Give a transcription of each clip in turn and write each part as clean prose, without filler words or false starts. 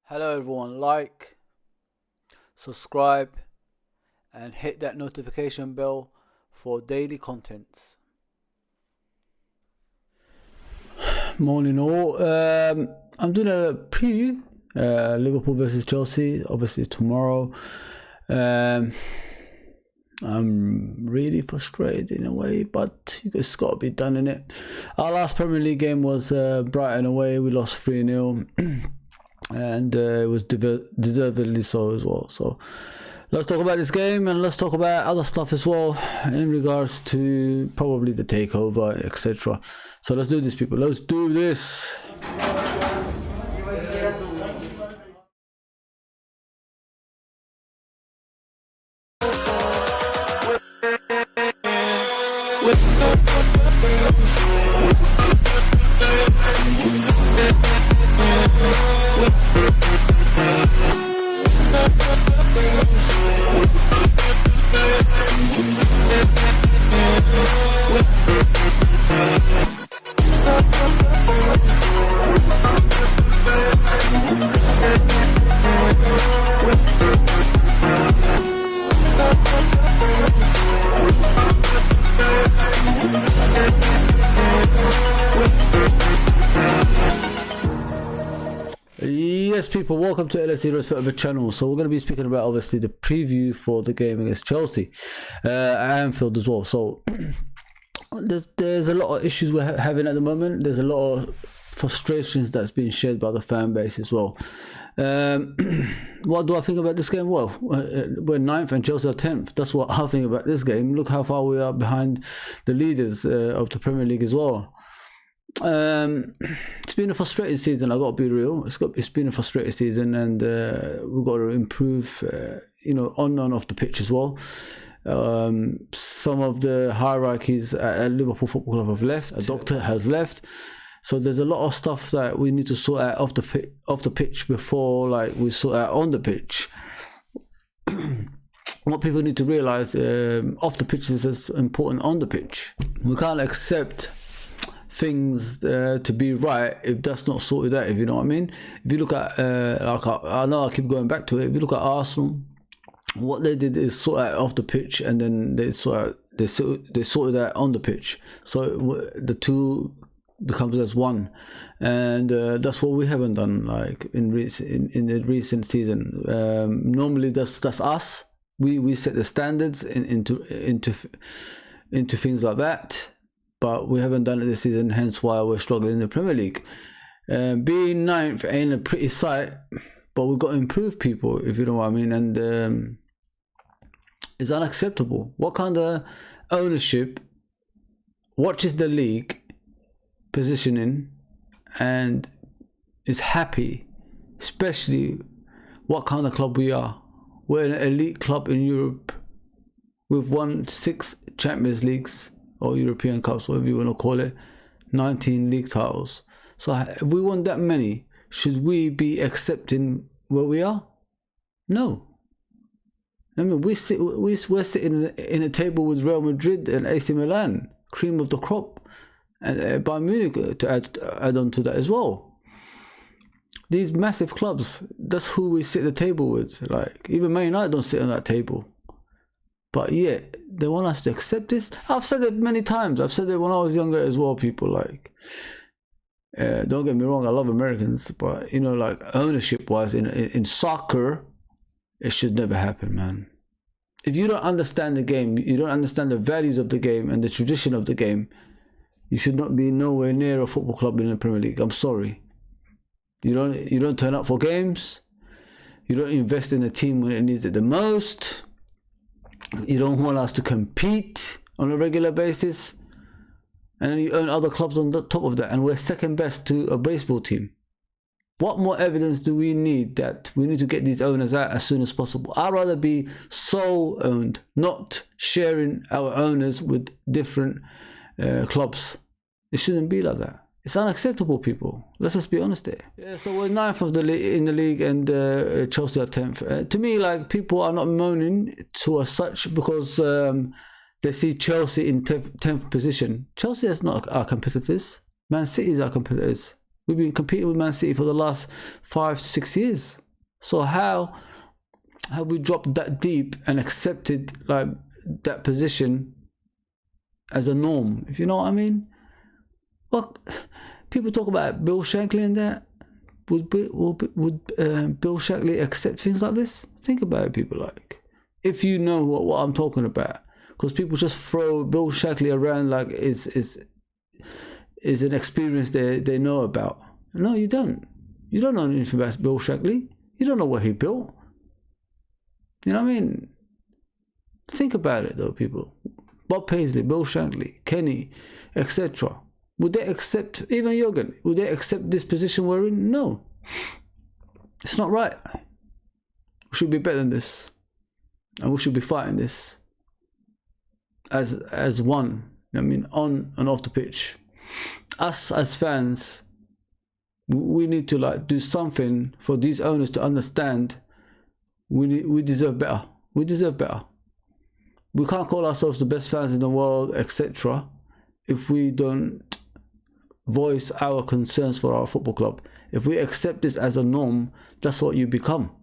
Hello everyone, like, subscribe and hit that notification bell for daily contents. Morning all. I'm doing a preview. Liverpool versus Chelsea, obviously tomorrow. I'm really frustrated in a way, but it's got to be done, innit? Our last Premier League game was Brighton away. We lost 3-0. And it was deservedly so as well. So let's talk about this game, and let's talk about other stuff as well in regards to probably the takeover, etc. So let's do this, people. Let's do this. Yes, people, welcome to LFC Red Forever channel. So we're going to be speaking about obviously the preview for the game against Chelsea at Anfield as well. So there's a lot of issues we're having at the moment. There's a lot of frustrations that's being shared by the fan base as well. What do I think about this game? Well, we're 9th and Chelsea are 10th. That's what I think about this game. Look how far we are behind the leaders of the Premier League as well. It's been a frustrating season. I got to be real. It's been a frustrating season, and we've got to improve. On and off the pitch as well. Some of the hierarchies at Liverpool Football Club have left. A doctor has left. So there's a lot of stuff that we need to sort out off the pitch before we sort out on the pitch. What people need to realize, off the pitch is as important on the pitch. We can't accept things to be right if that's not sorted out, if you know what I mean. If you look at I know I keep going back to it. If you look at Arsenal, what they did is sort out off the pitch, and then they sorted out on the pitch, so the two becomes as one, and that's what we haven't done in the recent season. Normally that's us. We set the standards into things like that. But we haven't done it this season, hence why we're struggling in the Premier League. Being 9th ain't a pretty sight, but we've got to improve, people, if you know what I mean. And it's unacceptable. What kind of ownership watches the league positioning and is happy, especially what kind of club we are? We're an elite club in Europe. We've won 6 Champions Leagues, or European Cups, whatever you want to call it, 19 league titles. So if we want that many, should we be accepting where we are? No. I mean, we're sitting in a table with Real Madrid and AC Milan, cream of the crop, and Bayern Munich to add on to that as well. These massive clubs, that's who we sit at the table with. Even Man United don't sit on that table. But yeah, they want us to accept this. I've said it many times. I've said it when I was younger as well, people. Don't get me wrong, I love Americans, but ownership wise in soccer, it should never happen, man. If you don't understand the game, you don't understand the values of the game and the tradition of the game, you should not be nowhere near a football club in the Premier League. I'm sorry. You don't turn up for games. You don't invest in a team when it needs it the most. You don't want us to compete on a regular basis, and then you own other clubs on the top of that, and we're second best to a baseball team. What more evidence do we need that we need to get these owners out as soon as possible? I'd rather be sole owned, not sharing our owners with different clubs. It shouldn't be like that. It's unacceptable, people. Let's just be honest there. Yeah, so we're 9th in the league, and Chelsea are 10th. To me, people are not moaning to us such because they see Chelsea in 10th position. Chelsea is not our competitors. Man City is our competitors. We've been competing with Man City for the last 5 to 6 years. So how have we dropped that deep and accepted like that position as a norm? If you know what I mean. Well, people talk about Bill Shankly and that. Would Bill Shankly accept things like this? Think about it, people. Like, if you know what I'm talking about, because people just throw Bill Shankly around like is an experience they know about. No, you don't. You don't know anything about Bill Shankly. You don't know what he built. You know what I mean? Think about it though, people. Bob Paisley, Bill Shankly, Kenny, etc. Would they accept, even Jurgen, would they accept this position we're in? No. It's not right. We should be better than this. And we should be fighting this as one. You know what I mean? On and off the pitch. Us as fans, we need to like do something for these owners to understand we deserve better. We deserve better. We can't call ourselves the best fans in the world, etc. if we don't voice our concerns for our football club. If we accept this as a norm, that's what you become.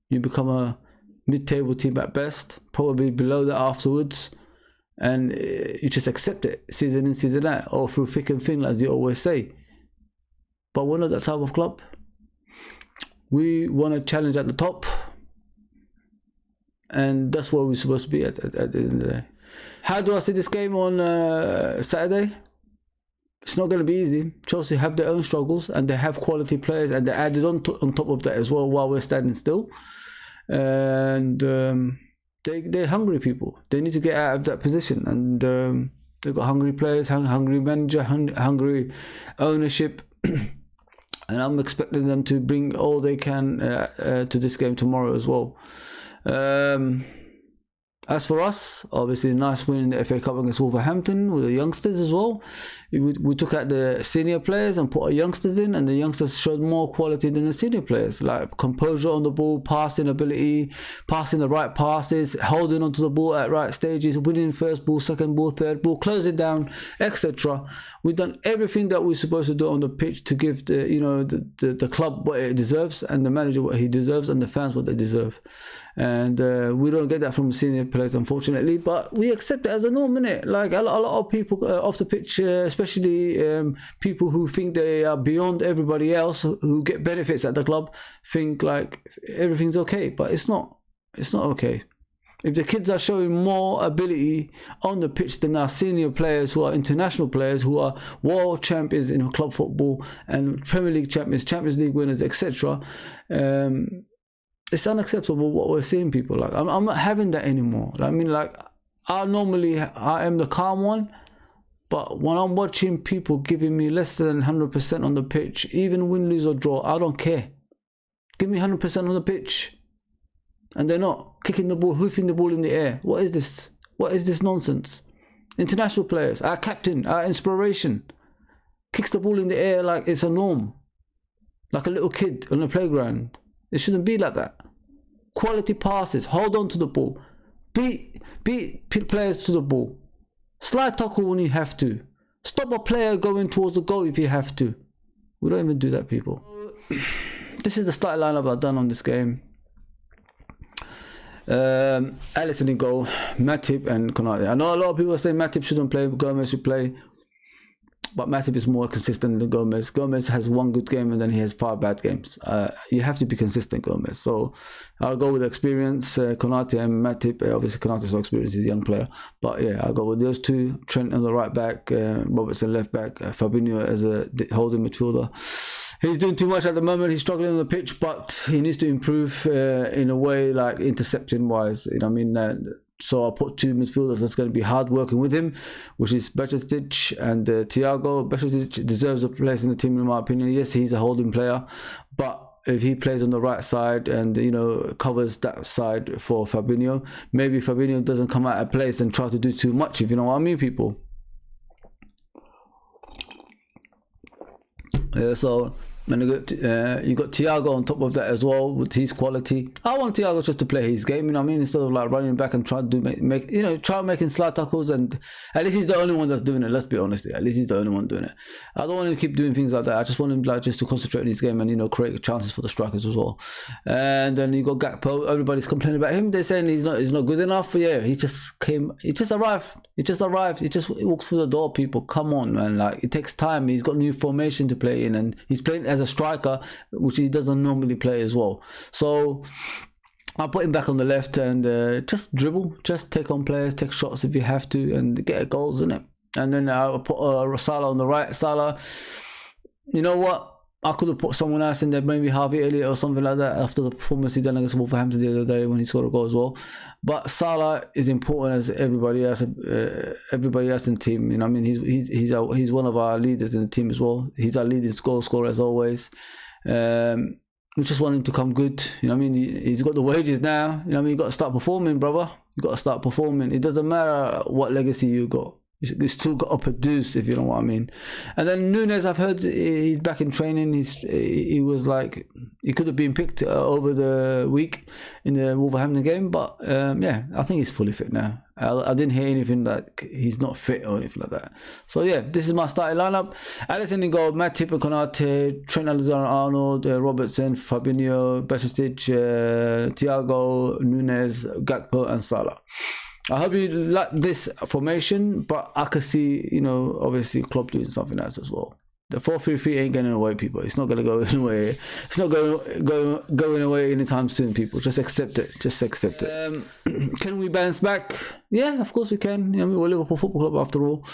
You become a mid-table team at best, probably below that afterwards, and you just accept it season in, season out, or through thick and thin, as you always say. But we're not that type of club. We want to challenge at the top, and that's where we're supposed to be at the end of the day. How do I see this game on Saturday? It's not going to be easy. Chelsea have their own struggles, and they have quality players, and they added on top of that as well while we're standing still. And they're hungry people. They need to get out of that position, and they've got hungry players, hungry manager, hungry ownership. And I'm expecting them to bring all they can to this game tomorrow as well. As for us, obviously a nice win in the FA Cup against Wolverhampton with the youngsters as well. We took out the senior players and put our youngsters in, and the youngsters showed more quality than the senior players, like composure on the ball, passing ability, passing the right passes, holding onto the ball at right stages, winning first ball, second ball, third ball, closing down, etc. We've done everything that we're supposed to do on the pitch to give the club what it deserves, and the manager what he deserves, and the fans what they deserve. And we don't get that from senior players, unfortunately, but we accept it as a norm, innit? Like a lot of people off the pitch, especially people who think they are beyond everybody else, who get benefits at the club, think like everything's okay, but it's not. It's not okay. If the kids are showing more ability on the pitch than our senior players, who are international players, who are world champions in club football and Premier League champions, Champions League winners, etc., it's unacceptable what we're seeing, people. Like, I'm not having that anymore. I mean, like, I am the calm one, but when I'm watching people giving me less than 100% on the pitch, even win, lose or draw, I don't care. Give me 100% on the pitch. And they're not kicking the ball, hoofing the ball in the air. What is this? What is this nonsense? International players, our captain, our inspiration, kicks the ball in the air like it's a norm. Like a little kid on the playground. It shouldn't be like that. Quality passes, hold on to the ball, beat players to the ball, slide tackle when you have to, stop a player going towards the goal if you have to. We don't even do that, people. This is the starting lineup I've done on this game. Alisson in goal, Matip and Konate. I know a lot of people are saying Matip shouldn't play, Gomez should play. But Matip is more consistent than Gomez. Gomez has one good game and then he has 5 bad games. You have to be consistent, Gomez. So I'll go with experience. Konate and Matip. Obviously, Konate's so experienced. He's a young player. But yeah, I'll go with those two. Trent on the right back. Robertson left back. Fabinho as a holding midfielder. He's doing too much at the moment. He's struggling on the pitch, but he needs to improve in a way, like intercepting wise. You know what I mean? So I'll put 2 midfielders that's going to be hard working with him, which is Bajcetic and Thiago. Bajcetic deserves a place in the team, in my opinion. Yes, he's a holding player, but if he plays on the right side and, you know, covers that side for Fabinho, maybe Fabinho doesn't come out of place and try to do too much, if you know what I mean, people. Yeah, so And you got Thiago on top of that as well with his quality. I want Thiago just to play his game, you know what I mean? Instead of like running back and trying to try making slide tackles, and at least he's the only one that's doing it. Let's be honest, at least he's the only one doing it. I don't want him to keep doing things like that. I just want him like just to concentrate on his game and create chances for the strikers as well. And then you got Gakpo. Everybody's complaining about him. They're saying he's not good enough. Yeah, he just arrived. He just walked through the door. People, come on, man! Like, it takes time. He's got new formation to play in, and he's playing as a striker, which he doesn't normally play as well. So I'll put him back on the left and just dribble, just take on players, take shots if you have to, and get goals in it. And then I'll put Salah on the right. Salah, you know what? I could have put someone else in there, maybe Harvey Elliott or something like that, after the performance he done against Wolverhampton the other day when he scored a goal as well. But Salah is important as everybody else in the team. You know what I mean? He's one of our leaders in the team as well. He's our leading goal scorer as always. We just want him to come good. You know what I mean? He's got the wages now. You know what I mean? You got to start performing, brother. You got to start performing. It doesn't matter what legacy you got. You still got to produce, if you know what I mean. And then Nunes, I've heard he's back in training. He was like, he could have been picked over the week in the Wolverhampton game, but yeah, I think he's fully fit now. I didn't hear anything like he's not fit or anything like that. So yeah, this is my starting lineup. Alisson in goal, Matip and Konate, Trent Alexander-Arnold, Robertson, Fabinho, Bajcetic, Thiago, Nunes, Gakpo and Salah. I hope you like this formation, but I could see, obviously Klopp doing something else as well. The 4-3-3 ain't going away, people. It's not going to go anywhere. It's not going away anytime soon, people. Just accept it. Just accept it. Can we bounce back? Yeah, of course we can. We're Liverpool Football Club after all.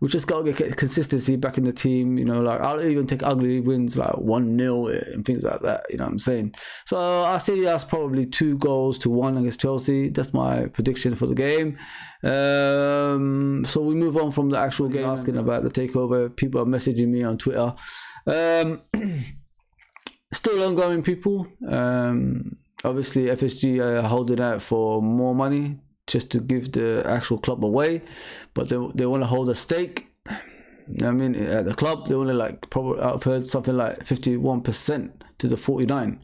We just got to get consistency back in the team. Like, I'll even take ugly wins like 1-0 and things like that. You know what I'm saying? So I say that's probably 2-1 against Chelsea. That's my prediction for the game. So we move on from the actual game. Asking about the takeover. People are messaging me on Twitter. Still ongoing, people. Obviously FSG are holding out for more money just to give the actual club away, but they want to hold a stake. I mean, at the club they only I've heard something like 51% to the 49%,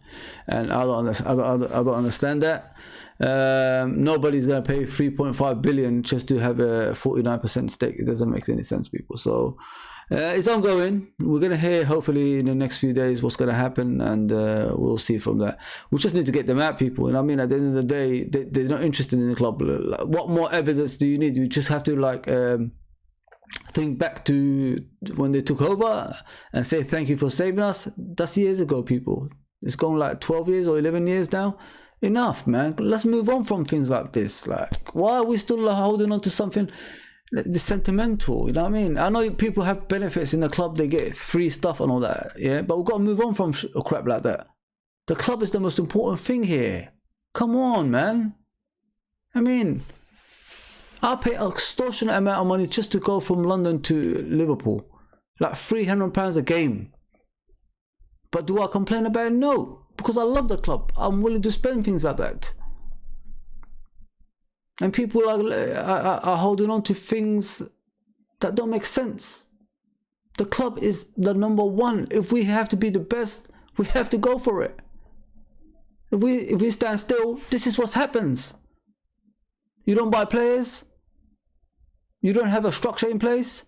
and I don't understand that. Nobody's gonna pay 3.5 billion just to have a 49% stake. It doesn't make any sense, people. So it's ongoing. We're gonna hear hopefully in the next few days what's gonna happen, and we'll see from there. We just need to get them out, people. And I mean, at the end of the day, they're not interested in the club. Like, what more evidence do you need? You just have to think back to when they took over and say thank you for saving us. That's years ago, people. It's gone like 12 years or 11 years now. Enough, man. Let's move on from things like this. Like, why are we still holding on to something this sentimental? You know what I mean? I know people have benefits in the club, they get free stuff and all that, yeah, but we've got to move on from crap like that. The club is the most important thing here. Come on, man. I mean, I pay an extortionate amount of money just to go from London to Liverpool, like £300 a game. But do I complain about it? No, because I love the club. I'm willing to spend things like that. And people are holding on to things that don't make sense. The club is the number one. If we have to be the best, we have to go for it. If we stand still, this is what happens. You don't buy players, you don't have a structure in place,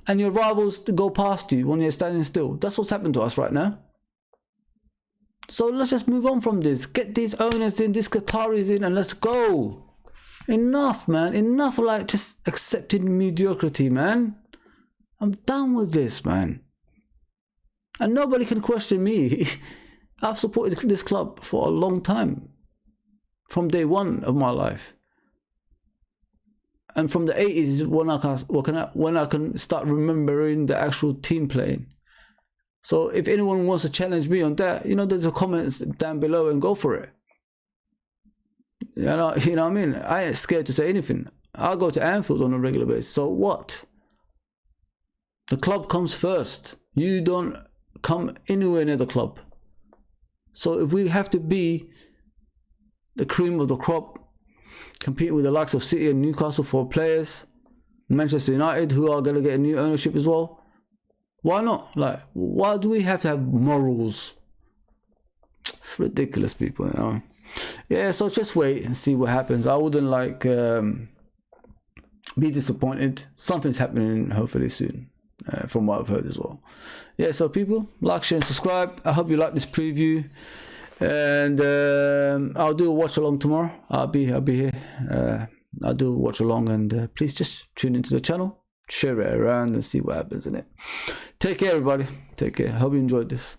and your rivals go past you when you're standing still. That's what's happened to us right now. So let's just move on from this. Get these owners in, these Qataris in, and let's go. Enough, man. Enough like just accepting mediocrity, man. I'm done with this, man. And nobody can question me. I've supported this club for a long time. From day one of my life. And from the 80s when I can start remembering the actual team playing. So if anyone wants to challenge me on that, there's a comments down below and go for it. You know what I mean? I ain't scared to say anything. I'll go to Anfield on a regular basis. So what? The club comes first. You don't come anywhere near the club. So if we have to be the cream of the crop, compete with the likes of City and Newcastle for players, Manchester United, who are going to get a new ownership as well, Why not? Like, why do we have to have morals? It's ridiculous, people, you know. Yeah, so just wait and see what happens. I wouldn't like be disappointed. Something's happening hopefully soon, from what I've heard as well. Yeah, so people, like, share, and subscribe. I hope you like this preview, and I'll do a watch along tomorrow. I'll be here. I'll do a watch along, and please just tune into the channel, share it around, and see what happens in it. Take care, everybody. Take care. Hope you enjoyed this.